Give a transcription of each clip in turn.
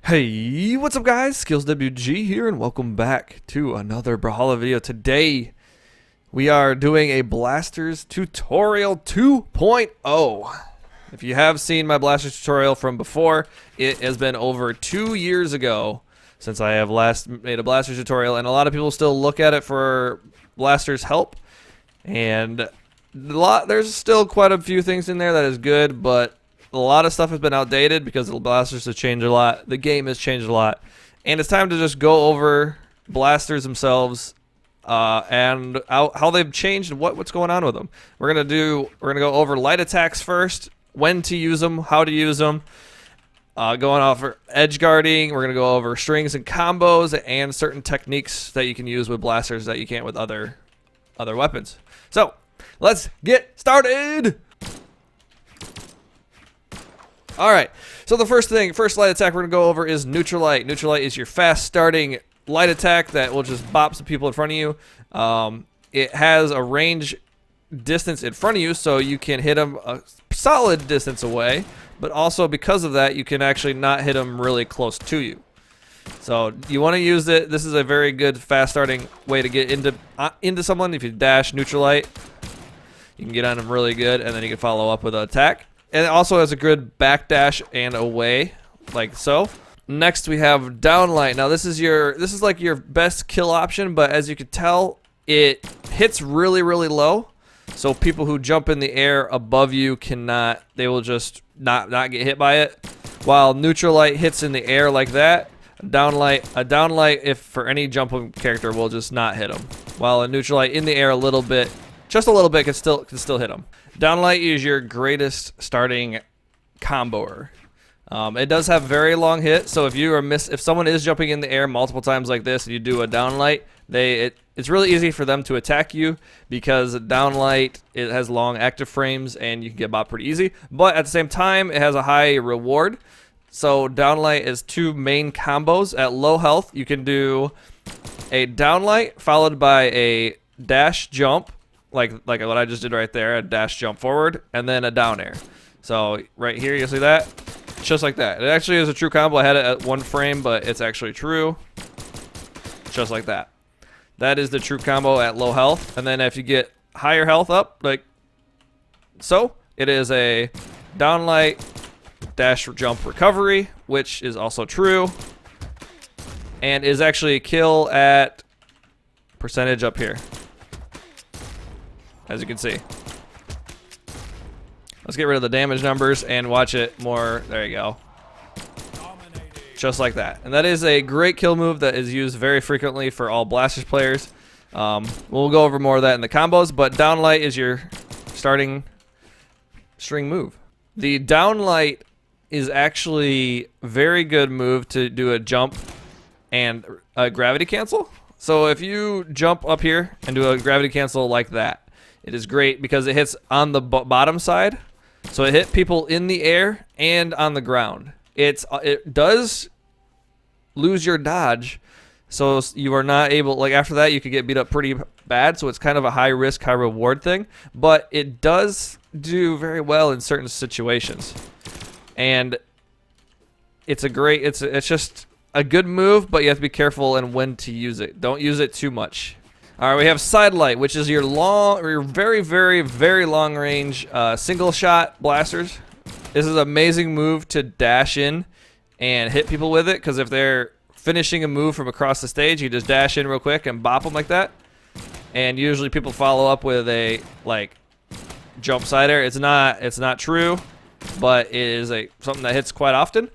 Hey, what's up guys? SkillsWG here and welcome back to another Brawlhalla video. Today we are doing a Blasters tutorial 2.0. If you have seen my Blasters tutorial from before, it has been over 2 years ago since I have last made a Blasters tutorial, and a lot of people still look at it for Blasters help, and there's still quite a few things in there that is good, but a lot of stuff has been outdated because the Blasters have changed a lot. The game has changed a lot. And it's time to just go over Blasters themselves and how they've changed and what's going on with them. We're gonna go over light attacks first, when to use them, how to use them, going over edge guarding. We're gonna go over strings and combos and certain techniques that you can use with Blasters that you can't with other weapons. So let's get started. Alright, so the first light attack we're going to go over is Neutral Light. Neutral Light is your fast starting light attack that will just bop some people in front of you. It has a range distance in front of you, so you can hit them a solid distance away, but also because of that, you can actually not hit them really close to you. So you want to use it. This is a very good fast starting way to get into someone. If you dash Neutral Light, you can get on them really good, and then you can follow up with an attack. And it also has a good backdash and away, like so. Next we have Downlight. Now this is like your best kill option, but as you can tell, it hits really, really low. So people who jump in the air above you cannot, they will just not get hit by it. While Neutral Light hits in the air like that, a Downlight, if for any jumping character, will just not hit them. While a Neutral Light in the air a little bit, just a little bit, can still hit them. Downlight is your greatest starting comboer. It does have very long hit, so if someone is jumping in the air multiple times like this and you do a Downlight, it's really easy for them to attack you because Downlight, it has long active frames and you can get bot pretty easy. But at the same time, it has a high reward. So Downlight is two main combos. At low health, you can do a Downlight followed by a dash jump. Like what I just did right there, a dash jump forward, and then a down air. So right here, you see that? Just like that. It actually is a true combo. I had it at 1 frame, but it's actually true. Just like that. That is the true combo at low health. And then if you get higher health up, like so, it is a Downlight dash jump recovery, which is also true. And is actually a kill at percentage up here, as you can see. Let's get rid of the damage numbers and watch it more. There you go. Just like that. And that is a great kill move that is used very frequently for all Blasters players. We'll go over more of that in the combos, but Downlight is your starting string move. The Downlight is actually a very good move to do a jump and a gravity cancel. So if you jump up here and do a gravity cancel like that, it is great because it hits on the bottom side. So it hit people in the air and on the ground. It does lose your dodge. So you are not able, like after that you could get beat up pretty bad. So it's kind of a high risk, high reward thing. But it does do very well in certain situations. And it's just a good move, but you have to be careful and when to use it. Don't use it too much. All right, we have Side Light, which is your very, very, very long range single shot blasters. This is an amazing move to dash in and hit people with it, because if they're finishing a move from across the stage, you just dash in real quick and bop them like that. And usually people follow up with a jump side air. It's not true, but it is something that hits quite often.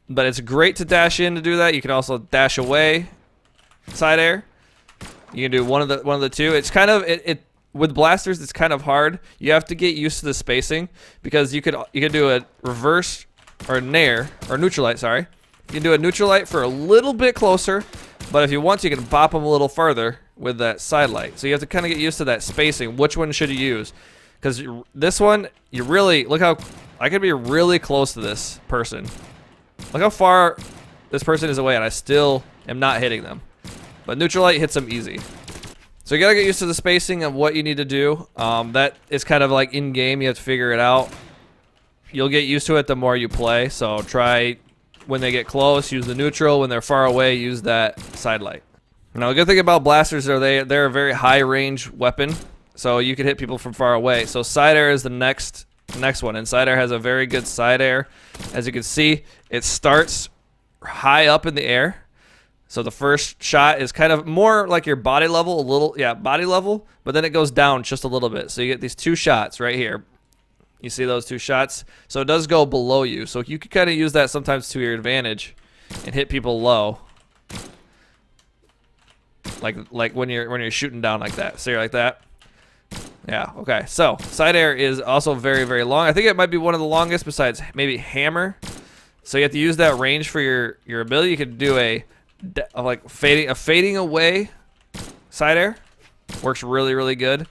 But it's great to dash in to do that. You can also dash away. Side air. You can do one of the two. It's kind of with Blasters, it's kind of hard. You have to get used to the spacing because you could do a reverse or nair or Neutral Light, sorry. You can do a Neutral Light for a little bit closer, but if you want to, you can bop them a little farther with that Side Light. So you have to kind of get used to that spacing. Which one should you use? Because this one, you really look how I could be really close to this person. Look how far this person is away, and I still am not hitting them. But Neutral Light hits them easy. So you gotta get used to the spacing of what you need to do. That is kind of like in game, you have to figure it out. you'll get used to it the more you play. So try when they get close, use the neutral. When they're far away, use that side light. Now, the good thing about blasters are they're a very high range weapon, so you can hit people from far away. So side air is the next one, and side air has a very good side air. As you can see, it starts high up in the air. So the first shot is kind of more like your body level, body level, but then it goes down just a little bit. So you get these 2 shots right here. You see those 2 shots? So it does go below you. So you can kind of use that sometimes to your advantage and hit people low. Like when you're shooting down like that. So you're like that. Yeah, okay. So side air is also very, very long. I think it might be one of the longest besides maybe hammer. So you have to use that range for your ability. You could do a fading away side air. Works really, really good.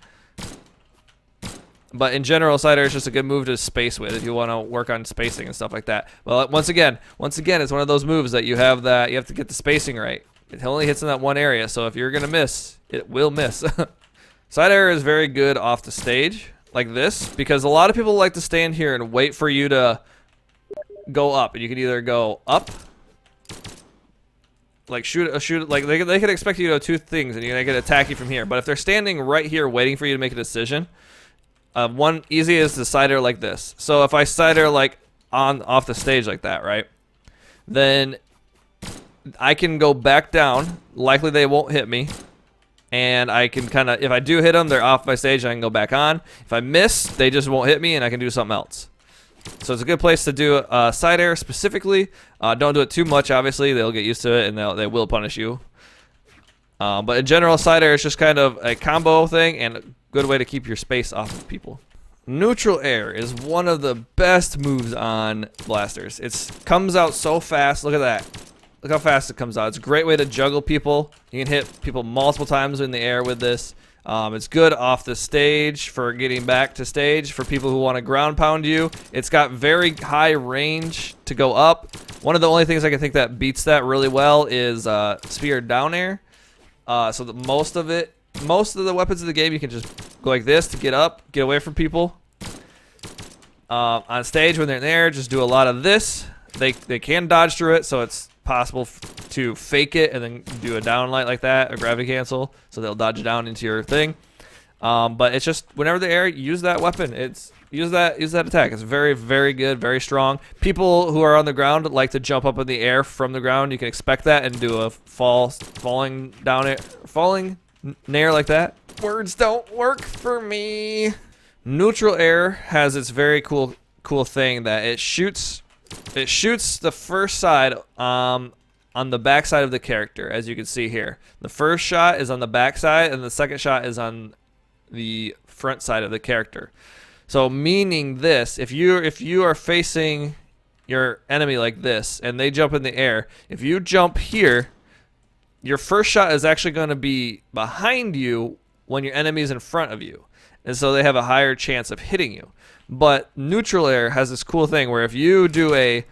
But in general, side air is just a good move to space with if you want to work on spacing and stuff like that. Well, once again, it's one of those moves that you have to get the spacing right. It only hits in that one area, so if you're gonna miss, it will miss. Side air is very good off the stage like this because a lot of people like to stand here and wait for you to go up, and you can either go up, like shoot, like they could expect you to do 2 things, and they could attack you from here. But if they're standing right here waiting for you to make a decision, one easy is to side air like this. So if I side air like off the stage like that, right, then I can go back down. Likely they won't hit me, and I can kind of, if I do hit them, they're off my stage. I can go back on. If I miss, they just won't hit me, and I can do something else. So it's a good place to do side air specifically. Don't do it too much, obviously. They'll get used to it, and they will punish you. But in general, side air is just kind of a combo thing and a good way to keep your space off of people. Neutral air is one of the best moves on blasters. It comes out so fast. Look at that. Look how fast it comes out. It's a great way to juggle people. You can hit people multiple times in the air with this. It's good off the stage for getting back to stage for people who want to ground pound you. It's got very high range to go up. One of the only things I can think that beats that really well is spear down air. So that most of the weapons in the game, you can just go like this to get up, get away from people. On stage when they're in the air, just do a lot of this. They can dodge through it, so it's possible to fake it and then do a down light like that, a gravity cancel, so they'll dodge down into your thing. But it's just whenever they're air, use that weapon. Use that attack. It's very, very good, very strong. People who are on the ground like to jump up in the air from the ground. You can expect that and do a falling nair like that. Words don't work for me. Neutral air has its very cool thing that it shoots the first side on the back side of the character, as you can see here. The first shot is on the back side, and the second shot is on the front side of the character. So meaning this, if you are facing your enemy like this, and they jump in the air, if you jump here, your first shot is actually going to be behind you when your enemy is in front of you. And so they have a higher chance of hitting you. But neutral air has this cool thing where if you do a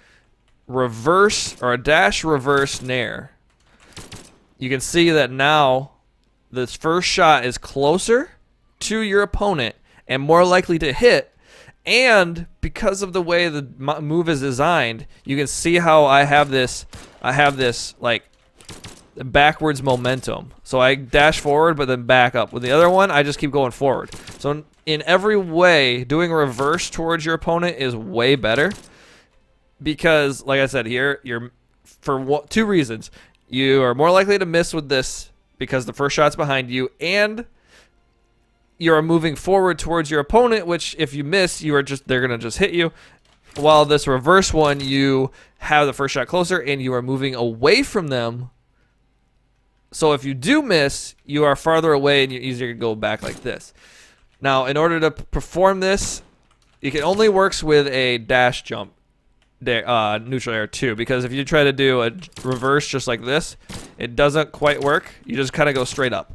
reverse or a dash reverse nair, you can see that now this first shot is closer to your opponent and more likely to hit. And because of the way the move is designed, you can see how I have this like backwards momentum. So I dash forward but then back up. With the other one, I just keep going forward. So in every way, doing reverse towards your opponent is way better because, like I said here, for 2 reasons. You are more likely to miss with this because the first shot's behind you, and you're moving forward towards your opponent, which if you miss, they're gonna just hit you. While this reverse one, you have the first shot closer and you are moving away from them. So if you do miss, you are farther away and you're easier to go back like this. Now, in order to perform this, it only works with a dash jump, neutral air too, because if you try to do a reverse just like this, it doesn't quite work. You just kind of go straight up.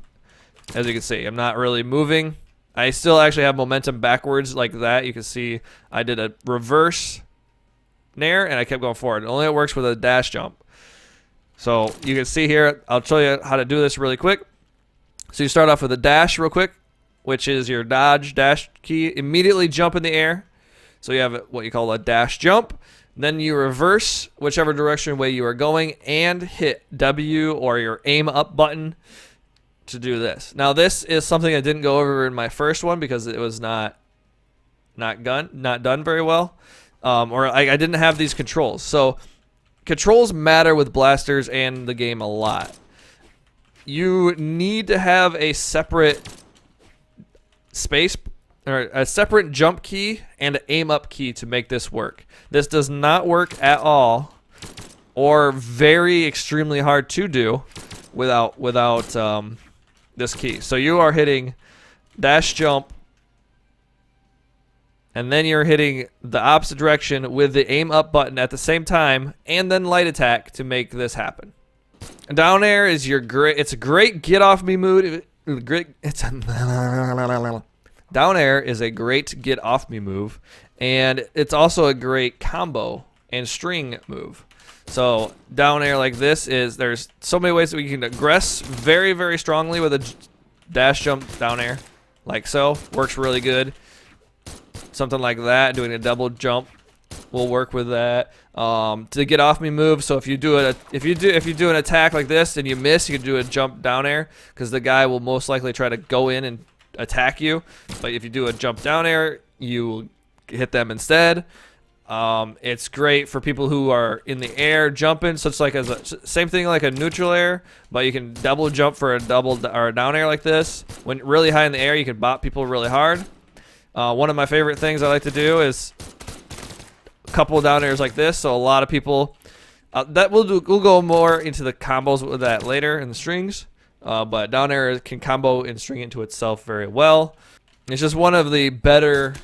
As you can see, I'm not really moving. I still actually have momentum backwards like that. You can see I did a reverse nair and I kept going forward. Only it works with a dash jump. So you can see here, I'll show you how to do this really quick. So you start off with a dash real quick, which is your dodge dash key. Immediately jump in the air. So you have what you call a dash jump. Then you reverse whichever direction way you are going and hit W or your aim up button to do this. Now this is something I didn't go over in my first one because it was not done very well, or I didn't have these controls. So controls matter with blasters and the game a lot. You need to have a separate space or a separate jump key and an aim up key to make this work. This does not work at all, or very extremely hard to do without this key. So you are hitting dash jump, and then you're hitting the opposite direction with the aim up button at the same time, and then light attack to make this happen. Down air is your it's a great get off me mood. Down air is a great get off me move, and it's also a great combo and string move. So down air like this there's so many ways that we can aggress very, very strongly with a dash jump down air, like so. Works really good. Something like that, doing a double jump will work with that. To get off me move. So if you do an attack like this and you miss, you can do a jump down air because the guy will most likely try to go in and attack you. But if you do a jump down air, you will hit them instead. It's great for people who are in the air jumping. So it's like same thing like a neutral air, but you can double jump for a double or a down air like this. When really high in the air, you can bop people really hard. One of my favorite things I like to do is a couple down airs like this. So a lot of people we'll go more into the combos with that later in the strings. But down air can combo and string into itself very well. It's just one of the better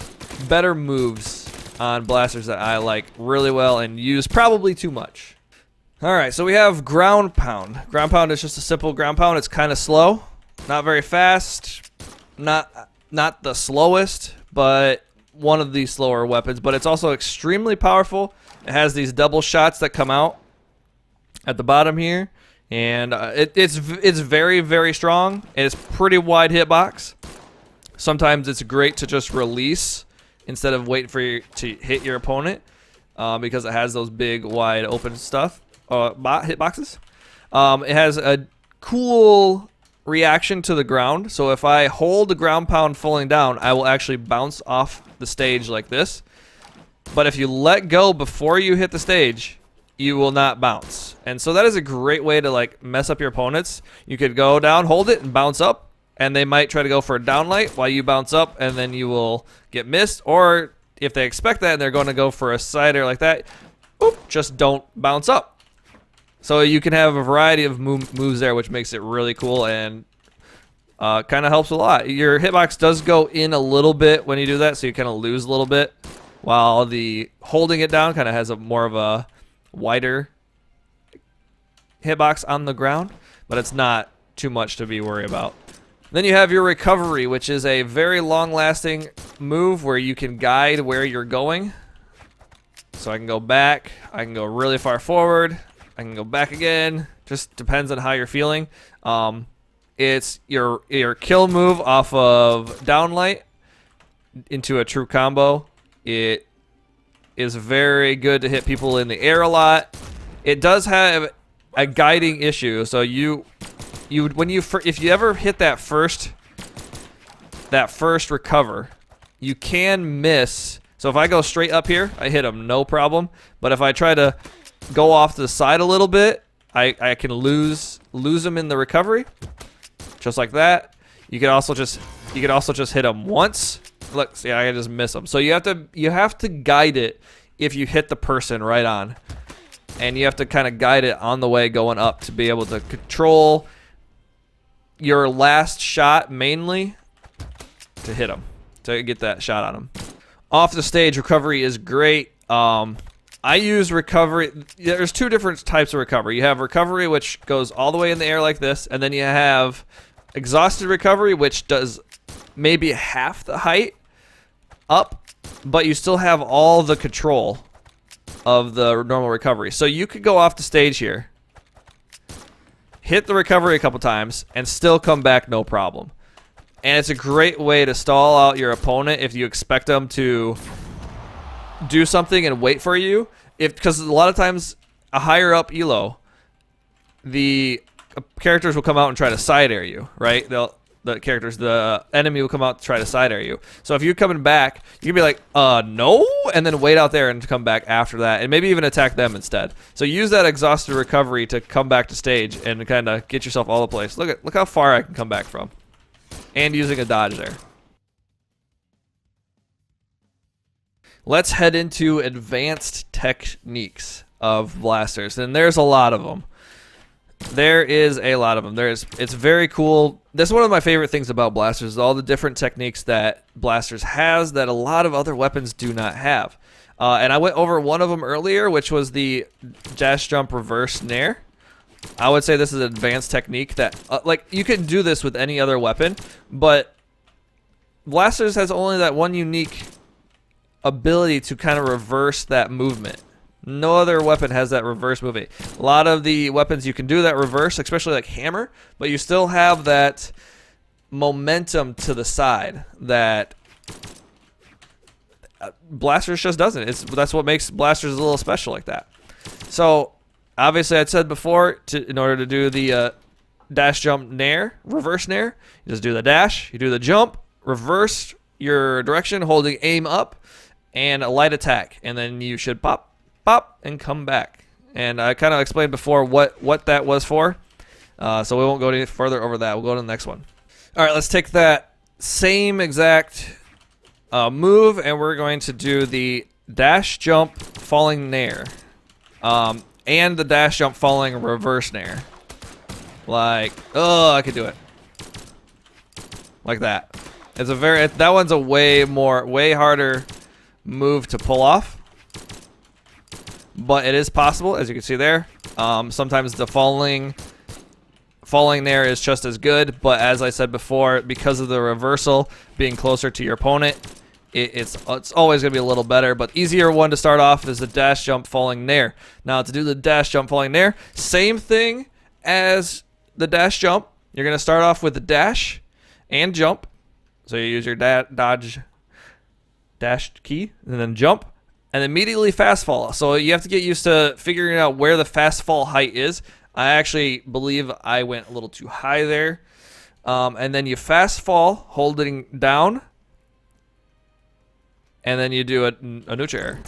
moves on blasters that I like really well and use probably too much. Alright, so we have ground pound. Ground pound is just a simple ground pound. It's kind of slow, not very fast, not the slowest, but one of the slower weapons. But it's also extremely powerful. It has these double shots that come out at the bottom here, and it's very, very strong. And it's pretty wide hitbox. Sometimes it's great to just release instead of waiting for you to hit your opponent, because it has those big, wide open stuff, hitboxes. It has a cool reaction to the ground. So if I hold the ground pound falling down, I will actually bounce off the stage like this. But if you let go before you hit the stage, you will not bounce. And so that is a great way to like mess up your opponents. You could go down, hold it, and bounce up, and they might try to go for a downlight while you bounce up, and then you will get missed. Or if they expect that and they're going to go for a side air like that, just don't bounce up. So you can have a variety of moves there, which makes it really cool and kind of helps a lot. Your hitbox does go in a little bit when you do that, so you kind of lose a little bit, while the holding it down kind of has a more of a wider hitbox on the ground, but it's not too much to be worried about. Then you have your recovery, which is a very long-lasting move where you can guide where you're going. So I can go back, I can go really far forward, I can go back again. Just depends on how you're feeling. It's your kill move off of downlight into a true combo. It is very good to hit people in the air a lot. It does have a guiding issue, so if you ever hit that first recover, you can miss. So if I go straight up here, I hit him no problem. But if I try to go off to the side a little bit, I can lose him in the recovery, just like that. You could also just hit him once. Look, see, I just miss him. So you have to guide it if you hit the person right on, and you have to kind of guide it on the way going up to be able to control your last shot mainly to hit him, to get that shot on him. Off the stage, recovery is great. I use recovery. There's two different types of recovery. You have recovery, which goes all the way in the air like this, and then you have exhausted recovery, which does maybe half the height up, but you still have all the control of the normal recovery. So you could go off the stage here, hit the recovery a couple times, and still come back no problem. And it's a great way to stall out your opponent if you expect them to do something and wait for you. Because a lot of times a higher up elo, the characters will come out and try to side air you, right? The enemy will come out to try to side air you. So if you're coming back, you can be like, no, and then wait out there and come back after that, and maybe even attack them instead. So use that exhausted recovery to come back to stage and kind of get yourself all the place. Look how far I can come back from, and using a dodge there. Let's head into advanced techniques of blasters, and there's a lot of them. There is a lot of them. It's very cool. That's one of my favorite things about blasters, is all the different techniques that blasters has that a lot of other weapons do not have. And I went over one of them earlier, which was the dash jump reverse nair. I would say this is an advanced technique that, like, you can do this with any other weapon, but blasters has only that one unique ability to kind of reverse that movement. No other weapon has that reverse movement. A lot of the weapons you can do that reverse, especially like hammer, but you still have that momentum to the side that blasters just doesn't. That's what makes blasters a little special like that. So obviously, I said before, in order to do the dash jump nair, reverse nair, you just do the dash, you do the jump, reverse your direction, holding aim up, and a light attack, and then you should pop, and come back. And I kind of explained before what that was for, so we won't go any further over that. We'll go to the next one. All right, let's take that same exact move, and we're going to do the dash jump falling nair, and the dash jump falling reverse nair. Like, oh, I could do it like that. That one's a way harder move to pull off. But it is possible, as you can see there. Sometimes the falling there is just as good, but as I said before, because of the reversal being closer to your opponent, it's always going to be a little better. But easier one to start off is the dash jump falling nair. Now to do the dash jump falling nair, same thing as the dash jump. You're going to start off with the dash and jump. So you use your dash key and then jump. And immediately fast fall. So you have to get used to figuring out where the fast fall height is. I actually believe I went a little too high there. And then you fast fall, holding down. And then you do a neutral air.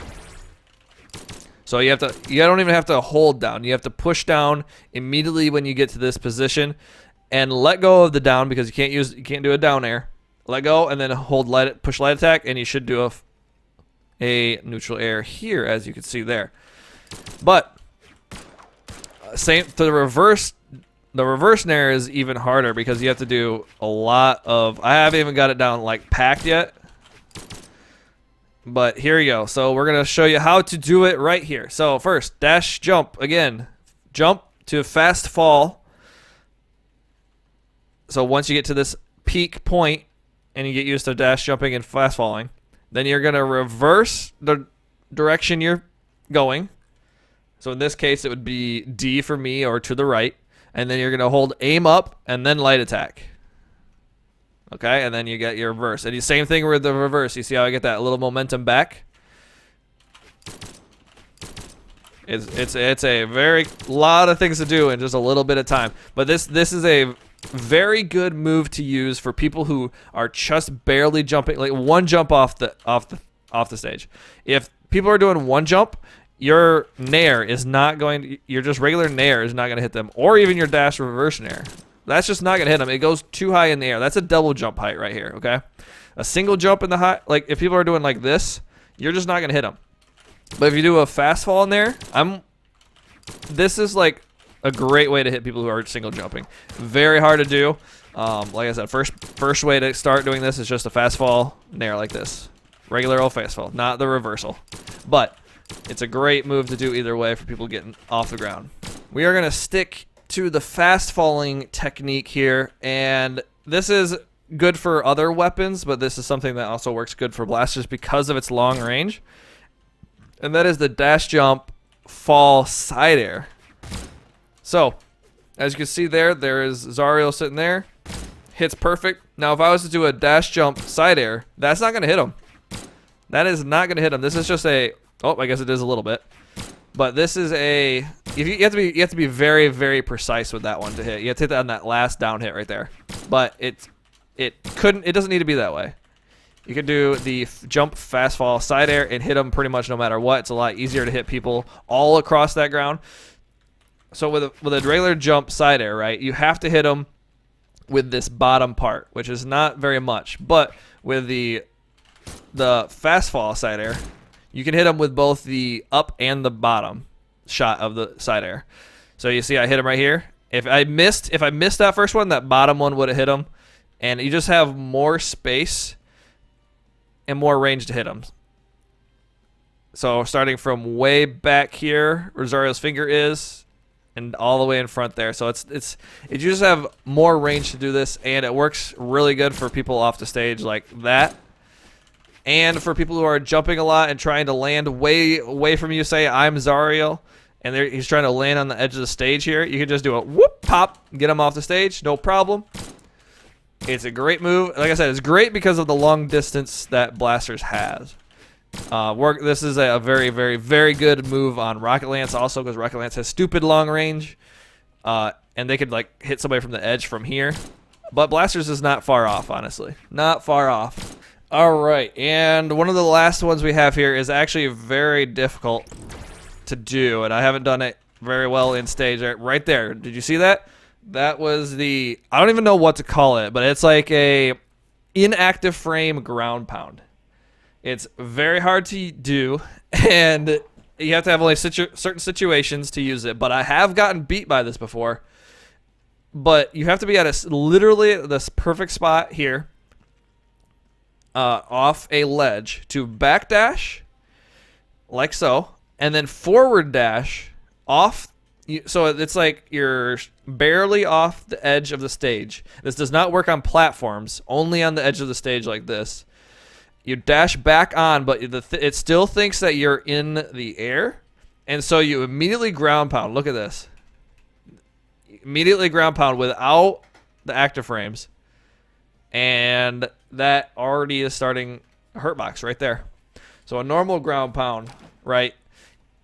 So you don't even have to hold down. You have to push down immediately when you get to this position. And let go of the down, because you can't do a down air. Let go and then push light attack, and you should do a neutral air here, as you can see there. But same to the reverse nair is even harder, because you have to do a lot of, I haven't even got it down like packed yet, but here you go. So we're gonna show you how to do it right here. So first, dash jump again, jump to fast fall. So once you get to this peak point and you get used to dash jumping and fast falling, then you're going to reverse the direction you're going. So in this case, it would be D for me, or to the right. And then you're going to hold aim up and then light attack. Okay, and then you get your reverse. And the same thing with the reverse. You see how I get that little momentum back? It's a very lot of things to do in just a little bit of time. But this is a very good move to use for people who are just barely jumping, like one jump off the stage. If people are doing one jump, your nair is not going to, your just regular nair is not going to hit them, or even your dash reverse nair. That's just not going to hit them. It goes too high in the air. That's a double jump height right here, okay? A single jump in the high, like if people are doing like this, you're just not going to hit them. But if you do a fast fall in there, this is like a great way to hit people who are single jumping. Very hard to do. Like I said, first way to start doing this is just a fast fall nair like this. Regular old fast fall, not the reversal. But it's a great move to do either way for people getting off the ground. We are going to stick to the fast falling technique here, and this is good for other weapons, but this is something that also works good for blasters because of its long range. And that is the dash jump fall side air. So, as you can see there is Zariel sitting there. Hits perfect. Now, if I was to do a dash jump side air, that's not going to hit him. That is not going to hit him. This is just a... Oh, I guess it is a little bit. But this is a... You have to be very, very precise with that one to hit. You have to hit that on that last down hit right there. But it doesn't need to be that way. You can do the jump, fast fall, side air, and hit them pretty much no matter what. It's a lot easier to hit people all across that ground. So with a regular jump, side air, right, you have to hit them with this bottom part, which is not very much. But with the fast fall side air, you can hit them with both the up and the bottom shot of the side air. So you see I hit him right here. If I missed that first one, that bottom one would have hit him. And you just have more space and more range to hit him. So starting from way back here, Rosario's finger is, and all the way in front there. So you just have more range to do this, and it works really good for people off the stage like that. And for people who are jumping a lot and trying to land way away from you, say I'm Zariel, and he's trying to land on the edge of the stage here, you can just do a whoop, pop, get him off the stage, no problem. It's a great move. Like I said, it's great because of the long distance that Blasters has. This is a very, very, very good move on Rocket Lance also, because Rocket Lance has stupid long range, and they could like hit somebody from the edge from here. But Blasters is not far off, honestly. Not far off. All right, and one of the last ones we have here is actually very difficult to do, and I haven't done it very well in stage. Right there, did you see that? That was the, I don't even know what to call it, but it's like a inactive frame ground pound. It's very hard to do, and you have to have only certain situations to use it, but I have gotten beat by this before. But you have to be at literally this perfect spot here, off a ledge, to backdash, like so, and then forward dash off. So it's like you're barely off the edge of the stage. This does not work on platforms, only on the edge of the stage like this. You dash back on, but it still thinks that you're in the air, and so you immediately ground pound. Look at this. Immediately ground pound without the active frames. And that already is starting a hurt box right there. So a normal ground pound, right?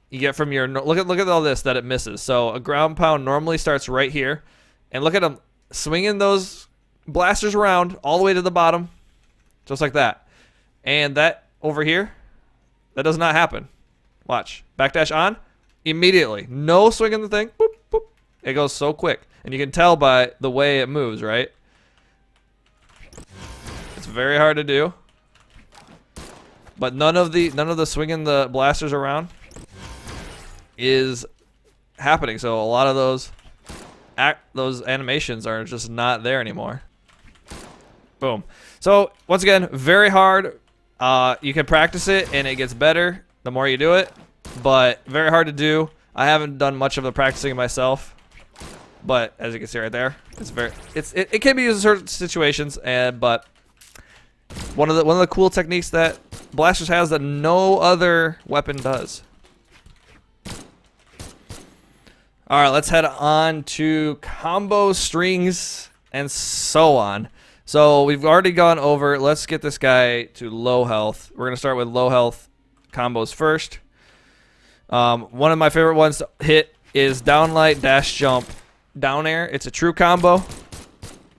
You get from your look at all this that it misses. So a ground pound normally starts right here, and look at him swinging those blasters around all the way to the bottom, just like that. And that over here, that does not happen. Watch, backdash on immediately. No swinging the thing. Boop, boop. It goes so quick, and you can tell by the way it moves, right? It's very hard to do, but none of the swinging the blasters around is happening. So a lot of those animations are just not there anymore. Boom. So once again, very hard. You can practice it, and it gets better the more you do it, but very hard to do. I haven't done much of the practicing myself, but as you can see right there, it can be used in certain situations, but one of the cool techniques that Blasters has that no other weapon does. All right, let's head on to combo strings and so on. So we've already gone over. Let's get this guy to low health. We're gonna start with low health combos first. One of my favorite ones to hit is down light dash jump down air. It's a true combo.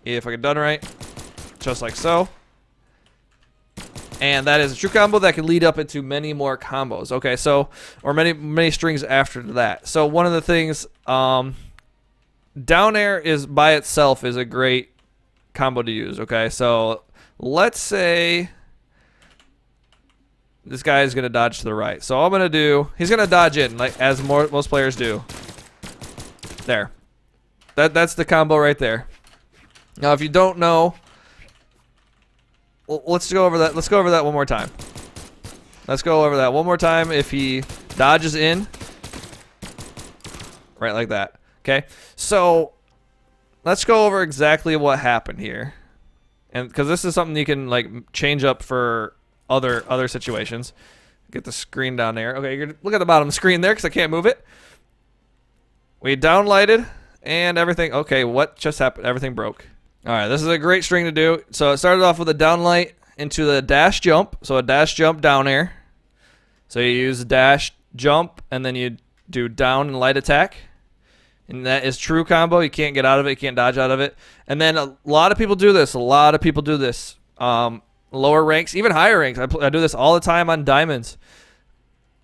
If I get done right, just like so. And that is a true combo that can lead up into many more combos. Okay, so, or many strings after that. So one of the things, down air is by itself is a great combo to use. Okay, so let's say this guy is gonna dodge to the right. So all I'm gonna do, he's gonna dodge in, like as most players do. There, that's the combo right there. Now, if you don't know, let's go over that. Let's go over that one more time. Let's go over that one more time. If he dodges in, right like that. Okay, so let's go over exactly what happened here, and because this is something you can like change up for other situations. Get the screen down there. Okay, you're gonna look at the bottom of the screen there because I can't move it. We downlighted and everything. Okay, what just happened? Everything broke. All right, this is a great string to do. So it started off with a downlight. into the dash jump. So a dash jump down air. So you use dash jump and then you do down and light attack. And that is true combo. You can't get out of it. You can't dodge out of it. And then a lot of people do this. Lower ranks, even higher ranks. I do this all the time on diamonds.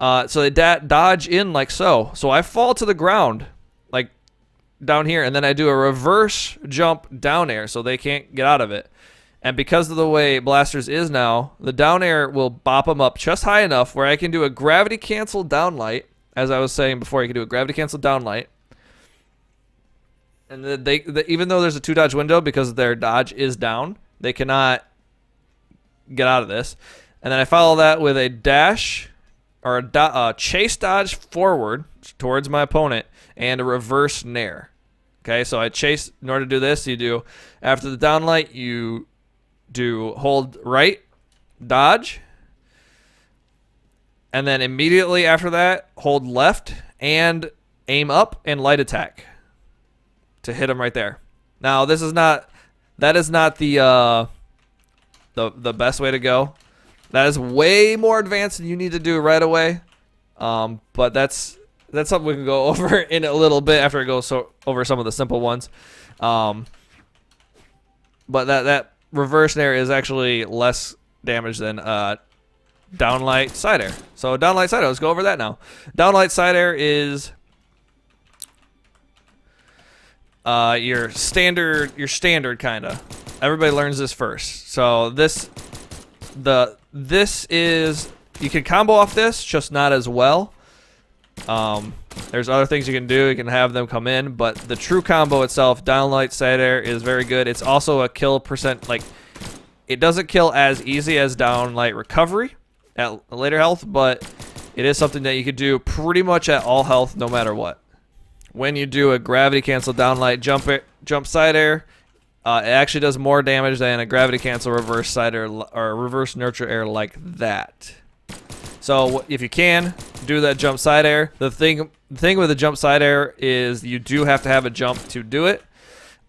So they dodge in like so. So I fall to the ground like down here. And then I do a reverse jump down air so they can't get out of it. And because of the way Blasters is now, the down air will bop them up just high enough where I can do a gravity cancel down light. As I was saying before, you can do a gravity cancel down light. And even though there's a 2 dodge window because their dodge is down, they cannot get out of this. And then I follow that with a dash or a chase dodge forward towards my opponent and a reverse nair. Okay, so I chase. In order to do this, you do after the down light, you do hold right, dodge, and then immediately after that, hold left and aim up and light attack to hit him right there. Now that is not the best way to go. That is way more advanced than you need to do right away. But that's something we can go over in a little bit after I go over some of the simple ones. But that reverse nair is actually less damage than downlight side air. So downlight side air, let's go over that now. Downlight side air is your standard kind of. Everybody learns this first. So this is, you can combo off this, just not as well. There's other things you can do. You can have them come in, but the true combo itself, downlight side air, is very good. It's also a kill percent, like it doesn't kill as easy as downlight recovery at later health, but it is something that you could do pretty much at all health no matter what. When you do a gravity cancel downlight jump side air, it actually does more damage than a gravity cancel reverse side air or reverse nurture air like that. So if you can do that jump side air, the thing with the jump side air is you do have to have a jump to do it.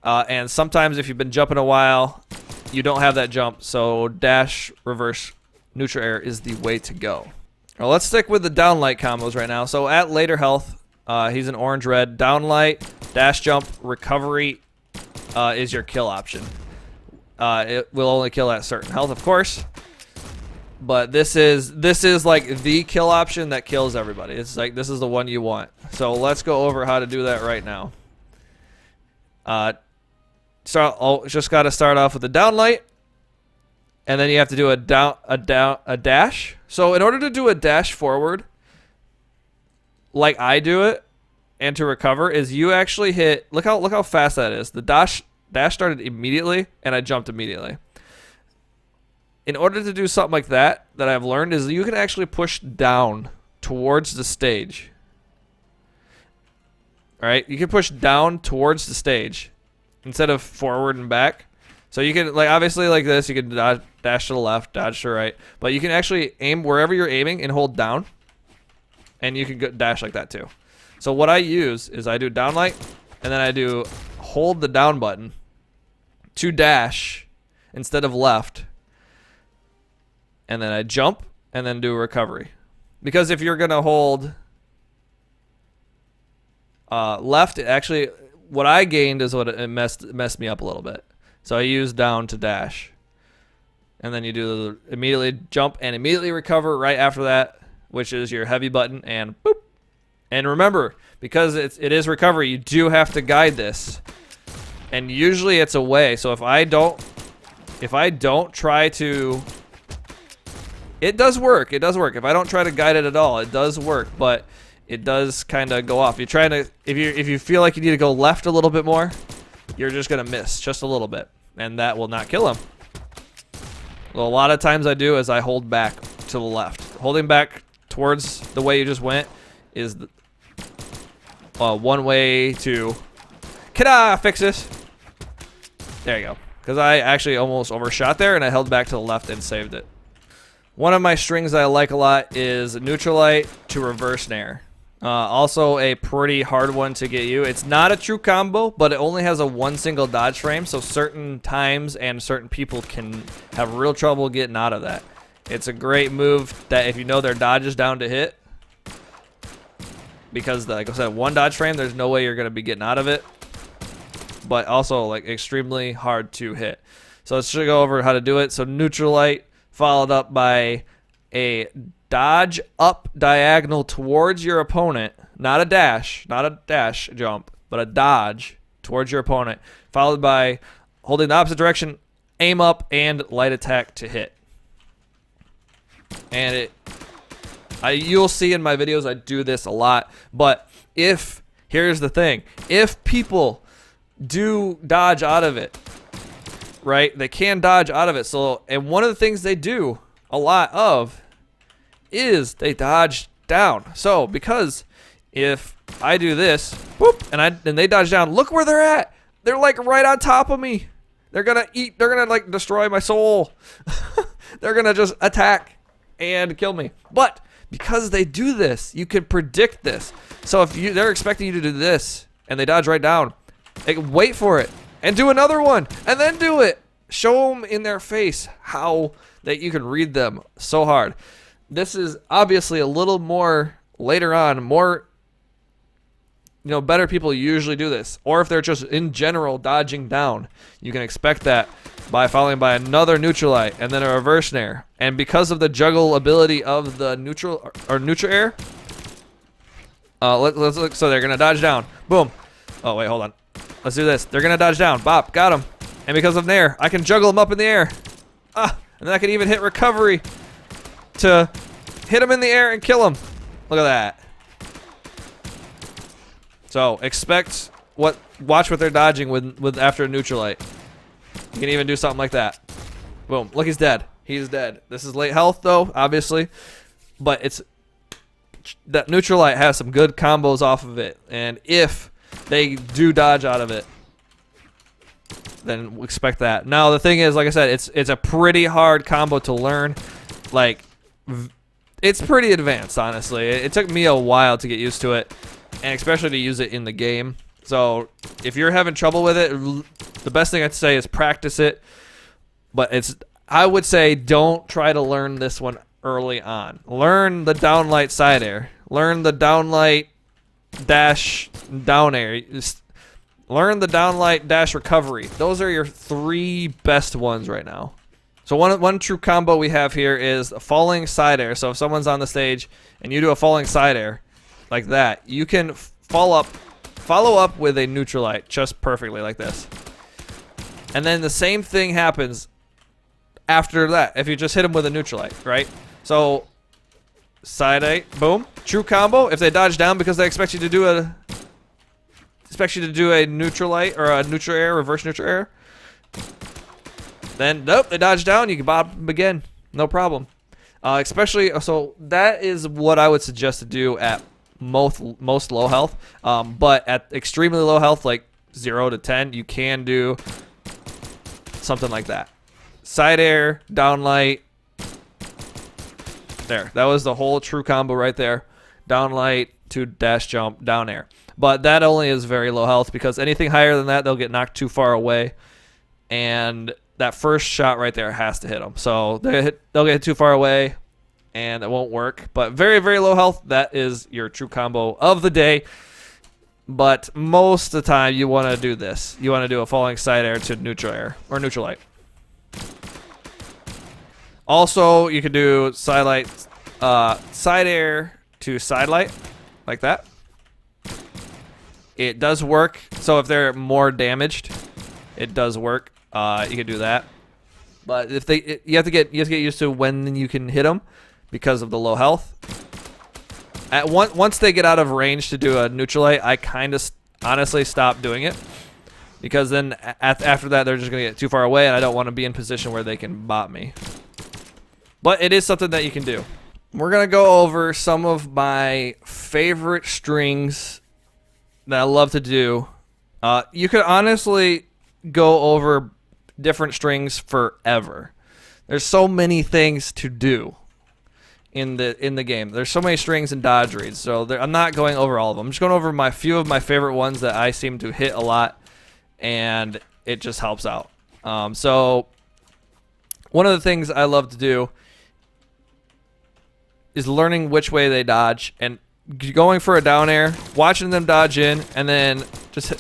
And sometimes if you've been jumping a while, you don't have that jump. So dash reverse neutral air is the way to go. Well, let's stick with the downlight combos right now. So at later health, he's an orange red. Downlight, dash jump, recovery is your kill option. It will only kill at certain health, of course. But this is like the kill option that kills everybody. It's like this is the one you want. So let's go over how to do that right now. Just got to start off with the downlight, and then you have to do a dash. So in order to do a dash forward, like I do it, and to recover is you actually hit. Look how fast that is. The dash started immediately, and I jumped immediately. In order to do something like that I've learned is you can actually push down towards the stage. All right, you can push down towards the stage instead of forward and back. So you can, like, obviously like this, you can dash to the left, dodge to the right, but you can actually aim wherever you're aiming and hold down, and you can dash like that too. So what I use is I do downlight, and then I do hold the down button to dash instead of left. And then I jump and then do recovery. Because if you're going to hold left, actually what I gained is what it messed me up a little bit. So I use down to dash. And then you do the immediately jump and immediately recover right after that, which is your heavy button, and boop. And remember, because it is recovery, you do have to guide this. And usually it's away. So if I don't try to, it does work. It does work. If I don't try to guide it at all, it does work, but it does kind of go off. You're trying to, if you feel like you need to go left a little bit more, you're just gonna miss just a little bit, and that will not kill him. Well, a lot of times I do is I hold back to the left. Holding back towards the way you just went is one way to. Can I fix this? There you go. Because I actually almost overshot there, and I held back to the left and saved it. One of my strings that I like a lot is neutral light to reverse nair. Also a pretty hard one to get you. It's not a true combo, but it only has a one single dodge frame, so certain times and certain people can have real trouble getting out of that. It's a great move that if you know their dodge is down to hit, because like I said, one dodge frame, there's no way you're going to be getting out of it, but also like extremely hard to hit. So let's just go over how to do it. So neutral light followed up by a dodge up diagonal towards your opponent, not a dash jump, but a dodge towards your opponent, followed by holding the opposite direction, aim up, and light attack to hit. And you'll see in my videos I do this a lot, but here's the thing, if people do dodge out of it, right, they can dodge out of it. So, and one of the things they do a lot of is they dodge down. So because if I do this, whoop, and they dodge down, look where they're at. They're like right on top of me. They're gonna like destroy my soul. They're gonna just attack and kill me. But because they do this, you can predict this. So if they're expecting you to do this and they dodge right down, wait for it and do another one and then do it. Show them in their face how that you can read them so hard. This is obviously a little more later on, more, better people usually do this. Or if they're just in general dodging down, you can expect that by following by another neutral light and then a reverse nair. And because of the juggle ability of the neutral air, let's look. So they're gonna dodge down. Boom. Oh wait, hold on. Let's do this. They're gonna dodge down. Bop, got him. And because of nair, I can juggle them up in the air. And then I can even hit recovery to hit him in the air and kill him. Look at that. So watch what they're dodging with after a neutral light. You can even do something like that. Boom. Look, he's dead. He's dead. This is late health though, obviously. But that neutral light has some good combos off of it. And if they do dodge out of it, then expect that. Now the thing is, like I said, it's a pretty hard combo to learn. Like, it's pretty advanced, honestly. It took me a while to get used to it, and especially to use it in the game. So if you're having trouble with it, the best thing I'd say is practice it. But I would say don't try to learn this one early on. Learn the downlight side air. Learn the downlight dash down air. Learn the downlight dash recovery. Those are your three best ones right now. So one true combo we have here is a falling side air. So if someone's on the stage and you do a falling side air like that, you can follow up with a neutral light just perfectly like this. And then the same thing happens after that if you just hit them with a neutral light, right? So side A, boom, true combo. If they dodge down because they expect you to do a neutral light or a neutral air, reverse neutral air, then nope, they dodge down, you can bop them again, no problem. Especially, so that is what I would suggest to do at most low health. But at extremely low health, like 0 to 10, you can do something like that. Side air, down light. There, that was the whole true combo right there. Down light to dash jump, down air. But that only is very low health because anything higher than that, they'll get knocked too far away. And that first shot right there has to hit them. So they'll get too far away and it won't work. But very, very low health, that is your true combo of the day. But most of the time, you want to do this. You want to do a falling side air to neutral air or neutral light. Also, you can do side air to side light like that. It does work. So if they're more damaged, it does work. You can do that. But if you have to get used to when you can hit them because of the low health. Once they get out of range to do a neutral light, I kind of honestly stop doing it because then after that they're just gonna get too far away, and I don't want to be in position where they can bot me. But it is something that you can do. We're gonna go over some of my favorite strings that I love to do. You could honestly go over different strings forever. There's so many things to do. in the game. There's so many strings and dodge reads, so I'm not going over all of them. I'm just going over my few of my favorite ones that I seem to hit a lot, and it just helps out. So one of the things I love to do is learning which way they dodge and going for a down air, watching them dodge in, and then just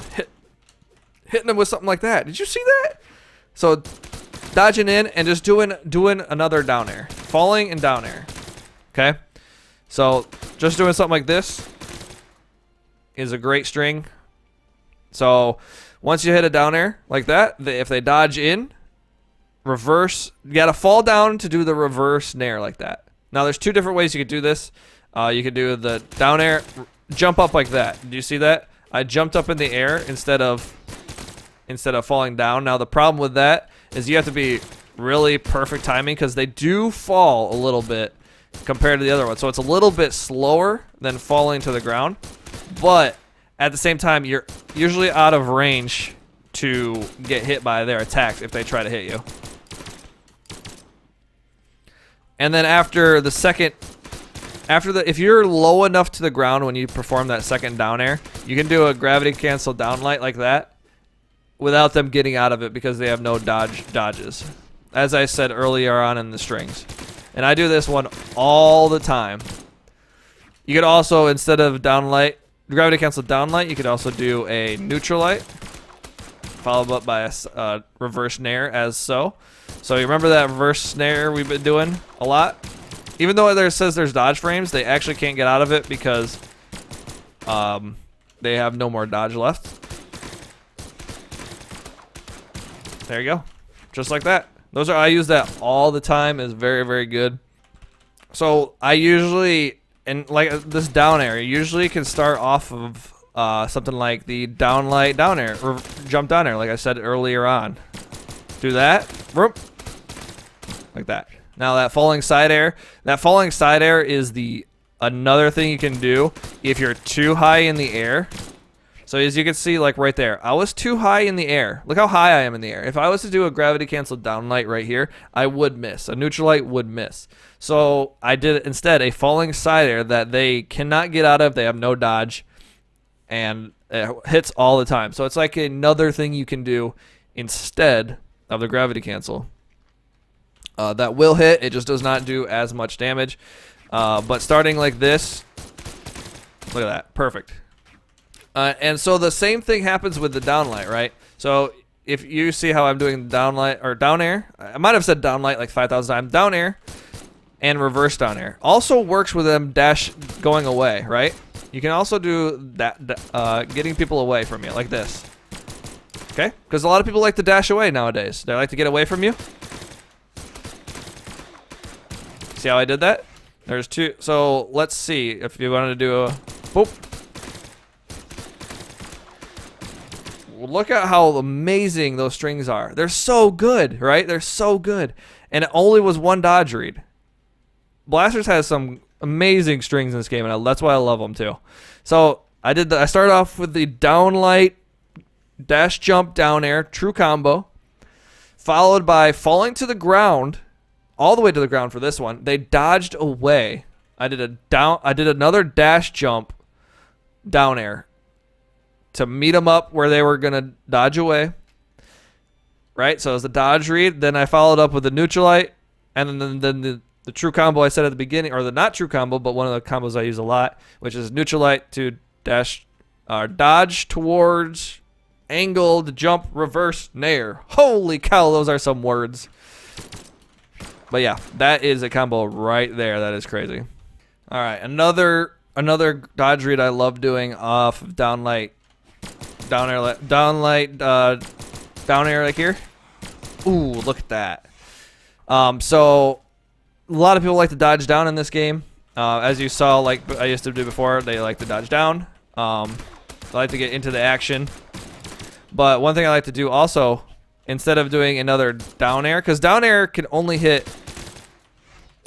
hitting them with something like that. Did you see that? So dodging in and just doing another down air, falling and down air. Okay, so just doing something like this is a great string. So once you hit a down air like that, if they dodge in, reverse, you gotta fall down to do the reverse nair like that. Now there's two different ways you could do this. You could do the down air, jump up like that. Do you see that? I jumped up in the air instead of falling down. Now the problem with that is you have to be really perfect timing because they do fall a little bit compared to the other one. So it's a little bit slower than falling to the ground, but at the same time, you're usually out of range to get hit by their attacks if they try to hit you. And then after the second, if you're low enough to the ground when you perform that second down air, you can do a gravity cancel down light like that without them getting out of it because they have no dodges, as I said earlier on in the strings. And I do this one all the time. You could also, instead of down light, gravity cancel down light, you could also do a neutral light, followed up by a reverse nair as so. So you remember that reverse snare we've been doing a lot? Even though it says there's dodge frames, they actually can't get out of it because they have no more dodge left. There you go. Just like that. I use that all the time. It's very, very good. So I usually, and like this down air, usually can start off of something like the down light down air, or jump down air, like I said earlier on. Do that, like that. Now that falling side air is another thing you can do if you're too high in the air. So as you can see, like right there, I was too high in the air. Look how high I am in the air. If I was to do a gravity cancel down light right here, I would miss. A neutral light would miss. So I did instead a falling side air that they cannot get out of. They have no dodge, and it hits all the time. So it's like another thing you can do instead of the gravity cancel. That will hit. It just does not do as much damage. But starting like this, look at that. Perfect. And so the same thing happens with the downlight, right? So if you see how I'm doing downlight or down air, I might have said downlight like 5,000 times. Down air and reverse down air also works with them dash going away, right? You can also do that, getting people away from you like this. Okay? Because a lot of people like to dash away nowadays. They like to get away from you. See how I did that? There's two. So let's see if you wanted to do a boop. Look at how amazing those strings are. They're so good, right? They're so good. And it only was one dodge read. Blasters has some amazing strings in this game, and that's why I love them too. So I started off with the down light, dash jump, down air, true combo, followed by falling to the ground, all the way to the ground for this one. They dodged away. I did another dash jump, down air, to meet them up where they were going to dodge away. Right? So it was the dodge read. Then I followed up with the neutral light. And then the true combo I said at the beginning, or the not true combo, but one of the combos I use a lot, which is neutral light to dash, dodge towards, angled, jump, reverse, nair. Holy cow, those are some words. But yeah, that is a combo right there. That is crazy. All right, another dodge read I love doing off of down light. Down air like here. Ooh, look at that. So a lot of people like to dodge down in this game. As you saw, like I used to do before, they like to dodge down. They like to get into the action. But one thing I like to do also, instead of doing another down air, because down air can only hit,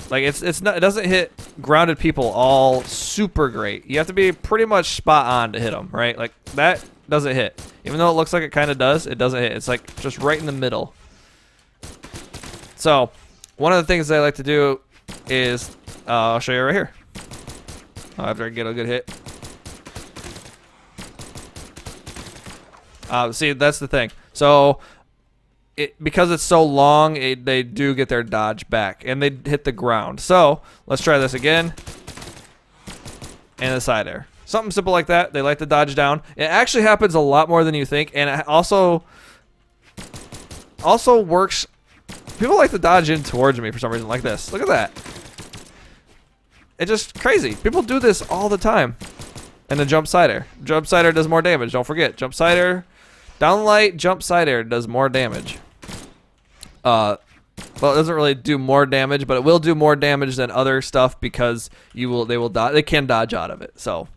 like it doesn't hit grounded people all super great. You have to be pretty much spot on to hit them, right? Like that doesn't hit. Even though it looks like it kind of does, it doesn't hit. It's like just right in the middle. So one of the things I like to do is I'll show you right here. After I get a good hit. See, that's the thing. So, because it's so long, they do get their dodge back, and they hit the ground. So, let's try this again. And the side air. Something simple like that. They like to dodge down. It actually happens a lot more than you think, and it also works. People like to dodge in towards me for some reason, like this. Look at that. It's just crazy. People do this all the time. And the jump side air. Jump side air does more damage. Don't forget, jump side air, down light, jump side air does more damage. Well, it doesn't really do more damage, but it will do more damage than other stuff because they can dodge out of it. So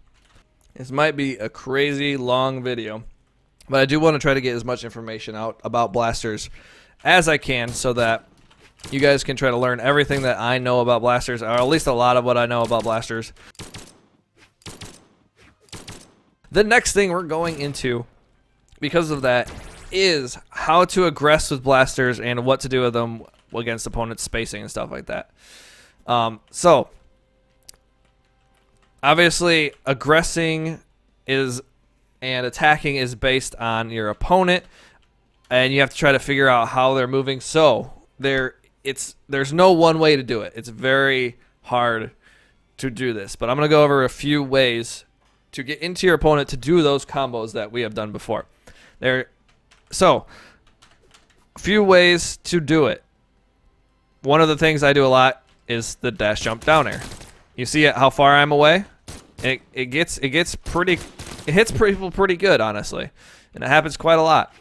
this might be a crazy long video, but I do want to try to get as much information out about blasters as I can so that you guys can try to learn everything that I know about blasters, or at least a lot of what I know about blasters. The next thing we're going into, because of that, is how to aggress with blasters and what to do with them against opponents' spacing and stuff like that. So, obviously, aggressing and attacking is based on your opponent, and you have to try to figure out how they're moving. So, there's no one way to do it. It's very hard to do this, but I'm going to go over a few ways to get into your opponent to do those combos that we have done before. So, a few ways to do it. One of the things I do a lot is the dash jump down air. You see how far I'm away? It hits people pretty good, honestly, and it happens quite a lot.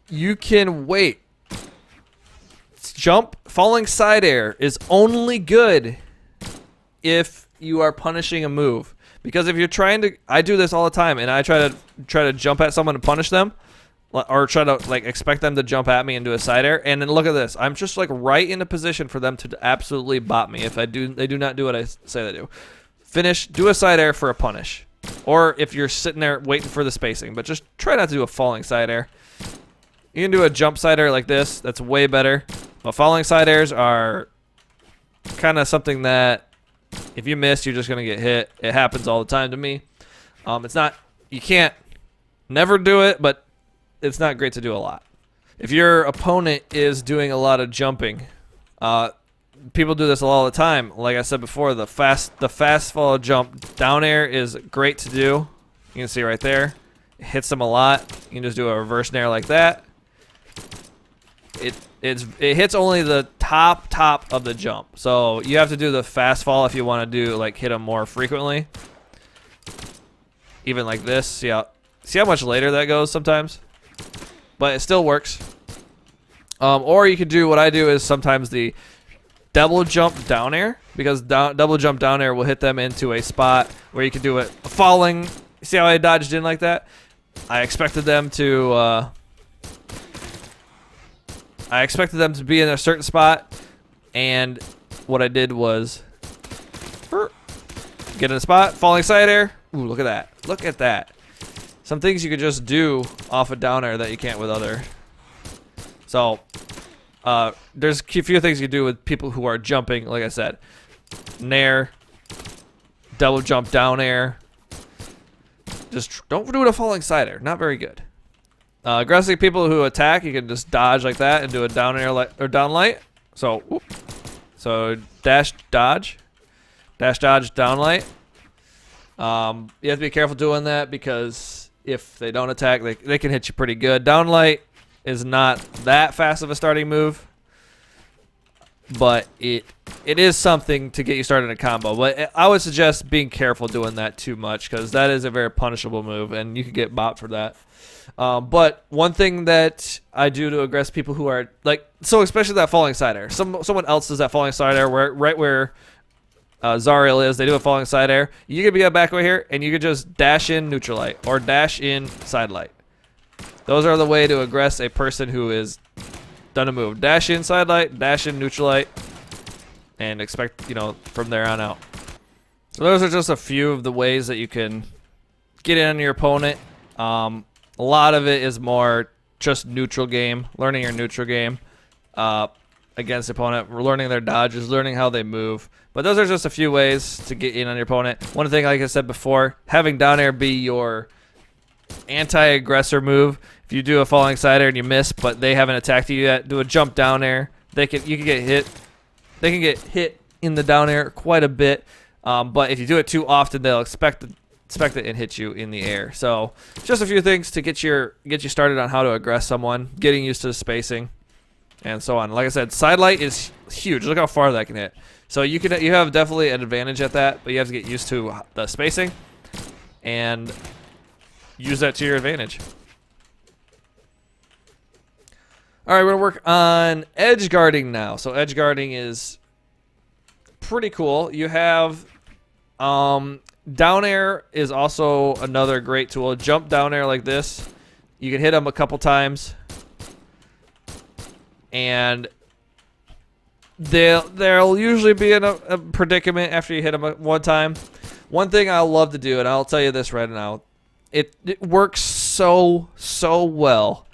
You can wait. Falling side air is only good if you are punishing a move. Because if you're trying to, I do this all the time, and I try to jump at someone and punish them, or try to like expect them to jump at me and do a side air, and then look at this. I'm just like right in a position for them to absolutely bop me if they do not do what I say they do. Do a side air for a punish, or if you're sitting there waiting for the spacing, but just try not to do a falling side air. You can do a jump side air like this. That's way better. But falling side airs are kind of something that if you miss, you're just going to get hit. It happens all the time to me. You can't never do it, but it's not great to do a lot. If your opponent is doing a lot of jumping, people do this all the time. Like I said before, the fast fall jump down air is great to do. You can see right there. It hits them a lot. You can just do a reverse nair like that. It hits only the top of the jump. So you have to do the fast fall if you want to do hit them more frequently. Even like this. See how much later that goes sometimes? But it still works. Or you could do what I do is sometimes the double jump down air, because double jump down air will hit them into a spot where you can do it falling. See how I dodged in like that? I expected them to be in a certain spot, and what I did was get in a spot, falling side air. Ooh, look at that. Look at that. Some things you could just do off of down air that you can't with other. So, there's a few things you do with people who are jumping, like I said. Nair, double jump down air. Just don't do it a falling side air. Not very good. Aggressive people who attack, you can just dodge like that and do a down air or down light. So, dash dodge, down light. You have to be careful doing that because if they don't attack, they can hit you pretty good. Down light is not that fast of a starting move, but it is something to get you started in a combo. But I would suggest being careful doing that too much, because that is a very punishable move, and you could get bopped for that. But one thing that I do to aggress people who are especially that falling side air. Someone else does that falling side air right where Zariel is. They do a falling side air. You could be back over here, and you could just dash in neutral light or dash in side light. Those are the way to aggress a person who is done a move. Dash in side light, dash in neutral light, and expect from there on out. So those are just a few of the ways that you can get in on your opponent. A lot of it is more just neutral game, learning your neutral game. against the opponent. We're learning their dodges, learning how they move. But those are just a few ways to get in on your opponent. One thing, like I said before, having down air be your anti-aggressor move. If you do a falling side air and you miss, but they haven't attacked you yet, do a jump down air. You can get hit. They can get hit in the down air quite a bit. But if you do it too often, they'll expect it and hit you in the air. So just a few things to get you started on how to aggress someone, getting used to the spacing, and so on. Like I said, side light is huge. Look how far that can hit. So you have definitely an advantage at that, but you have to get used to the spacing and use that to your advantage. All right, we're gonna work on edge guarding now. So edge guarding is pretty cool. You have down air is also another great tool. Jump down air like this. You can hit them a couple times, and they'll usually be in a predicament after you hit them one time. One thing I love to do, and I'll tell you this right now, it works so well,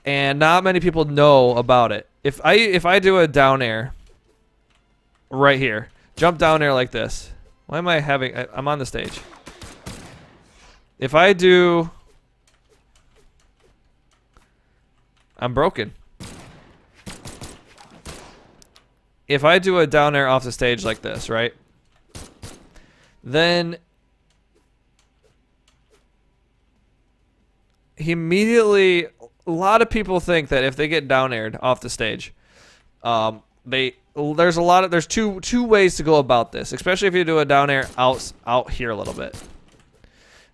and not many people know about it. If I do a down air right here, jump down air like this. Why am I having... I'm on the stage. If I do... I'm broken. If I do a down air off the stage like this, right? Then... immediately... A lot of people think that if they get down aired off the stage, there's two ways to go about this, especially if you do a down air out here a little bit.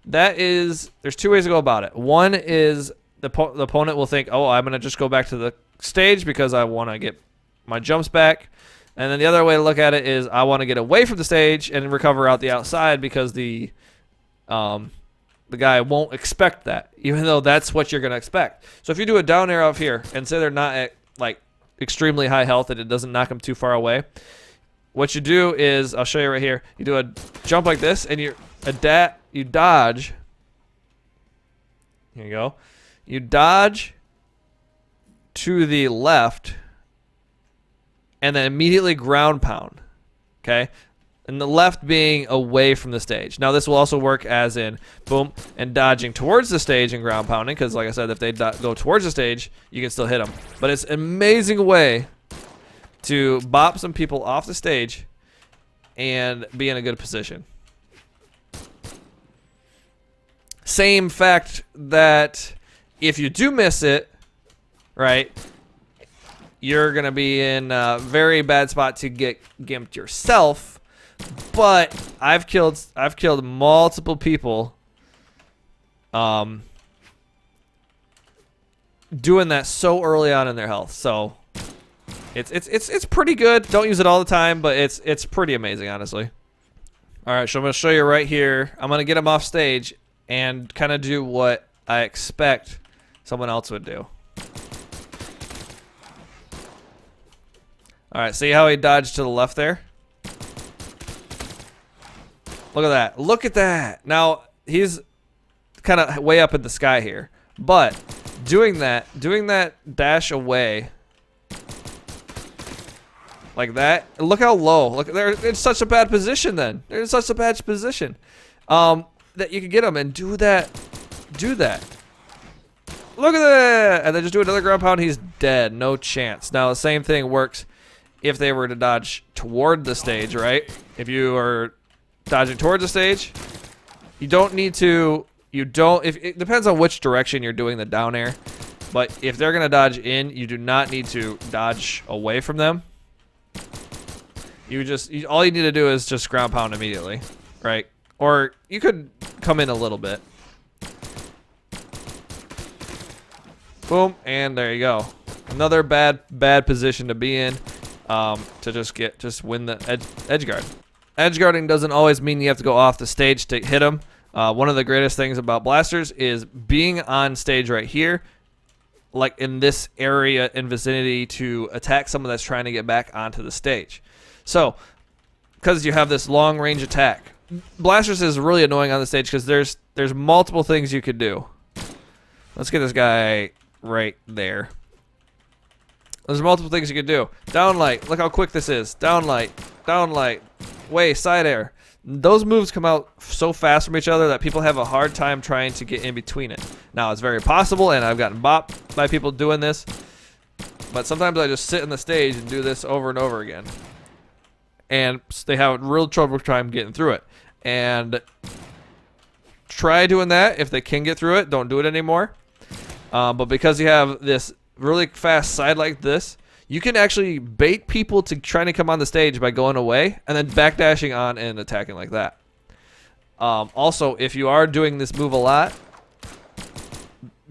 There's two ways to go about it. One is the opponent will think, oh, I'm gonna just go back to the stage because I want to get my jumps back, and then the other way to look at it is I want to get away from the stage and recover out the outside because the guy won't expect that, even though that's what you're gonna expect. So if you do a down air out here and say they're not at like extremely high health and it doesn't knock them too far away, what you do is, I'll show you right here, you do a jump like this and you dodge. Here you go. You dodge to the left and then immediately ground pound. Okay? And the left being away from the stage. Now this will also work as in boom and dodging towards the stage and ground pounding, because like I said, if they go towards the stage, you can still hit them. But it's an amazing way to bop some people off the stage and be in a good position. Same fact that if you do miss it, right, you're gonna be in a very bad spot to get gimped yourself. But I've killed multiple people doing that so early on in their health. So it's pretty good. Don't use it all the time, but it's pretty amazing, honestly. All right, so I'm gonna show you right here. I'm gonna get him off stage and kind of do what I expect someone else would do. All right, see how he dodged to the left there? Look at that. Look at that. Now, he's kind of way up in the sky here. But doing that dash away like that, look how low. Look, they're in such a bad position then. They're in such a bad position that you can get them and do that. Do that. Look at that. And then just do another ground pound. He's dead. No chance. Now, the same thing works if they were to dodge toward the stage, right? If you are dodging towards the stage, you don't need to, if it depends on which direction you're doing the down air, but if they're gonna dodge in, you do not need to dodge away from them. All you need to do is just ground pound immediately, right? Or you could come in a little bit. Boom, and there you go. Another bad position to be in, to just win the edge guard. Edge guarding doesn't always mean you have to go off the stage to hit them. One of the greatest things about blasters is being on stage right here, like in this area and vicinity, to attack someone that's trying to get back onto the stage. So, because you have this long range attack, blasters is really annoying on the stage because there's multiple things you could do. Let's get this guy right there. There's multiple things you can do. Down light. Look how quick this is. Down light. Down light. Way. Side air. Those moves come out so fast from each other that people have a hard time trying to get in between it. Now, it's very possible, and I've gotten bopped by people doing this. But sometimes I just sit in the stage and do this over and over again. And they have real trouble time getting through it. And try doing that. If they can get through it, don't do it anymore. But because you have this really fast side like this, you can actually bait people to trying to come on the stage by going away and then backdashing on and attacking like that. Also, if you are doing this move a lot,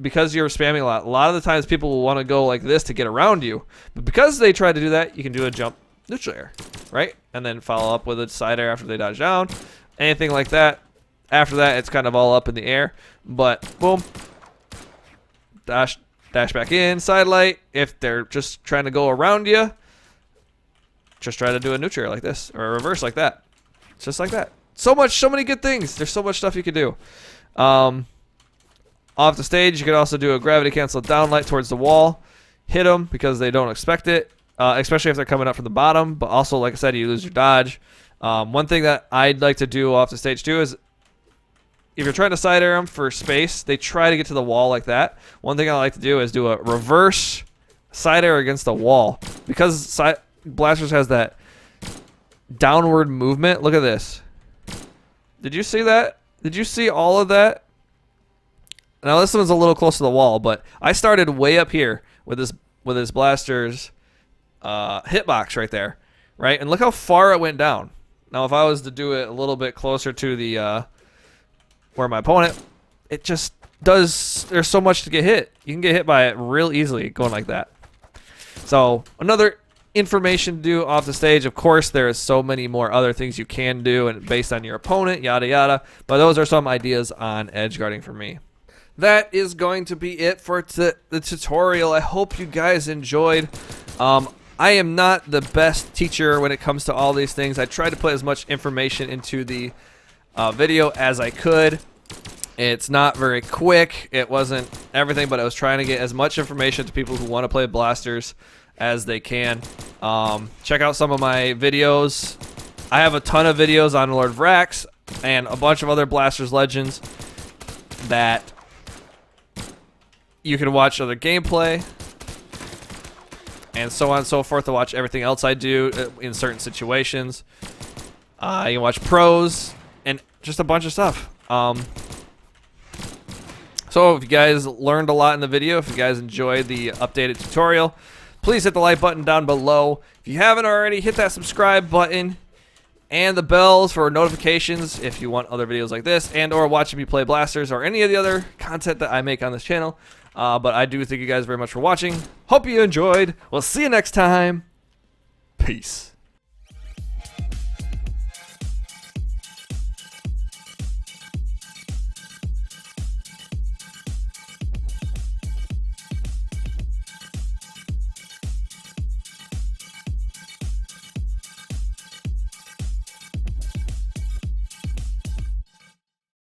because you're spamming a lot of the times people will want to go like this to get around you. But because they try to do that, you can do a jump neutral air, right? And then follow up with a side air after they dodge down. Anything like that. After that, it's kind of all up in the air. But, boom. Dash back in, side light. If they're just trying to go around you, just try to do a neutral air like this, or a reverse like that. Just like that. So many good things. There's so much stuff you could do. Off the stage, you could also do a gravity cancel down light towards the wall. Hit them because they don't expect it, especially if they're coming up from the bottom. But also, like I said, you lose your dodge. One thing that I'd like to do off the stage too is, if you're trying to side air them for space, they try to get to the wall like that. One thing I like to do is do a reverse side air against the wall. Because Blasters has that downward movement. Look at this. Did you see that? Did you see all of that? Now this one's a little close to the wall, but I started way up here with this Blaster's hitbox right there. Right? And look how far it went down. Now if I was to do it a little bit closer to the where my opponent, it just does, there's so much to get hit. You can get hit by it real easily going like that. So another information to do off the stage. Of course, there is so many more other things you can do and based on your opponent, yada yada. But those are some ideas on edge guarding for me. That is going to be it for the tutorial. I hope you guys enjoyed. I am not the best teacher when it comes to all these things. I tried to put as much information into the video as I could. It's not very quick. It wasn't everything, but I was trying to get as much information to people who want to play Blasters as they can. Check out some of my videos. I have a ton of videos on Lord Vrax and a bunch of other Blasters legends that you can watch other gameplay and so on and so forth to watch everything else I do in certain situations. You can watch pros and just a bunch of stuff. So if you guys learned a lot in the video, if you guys enjoyed the updated tutorial, please hit the like button down below. If you haven't already, hit that subscribe button and the bells for notifications if you want other videos like this and or watching me play Blasters or any of the other content that I make on this channel. But I do thank you guys very much for watching. Hope you enjoyed. We'll see you next time. Peace.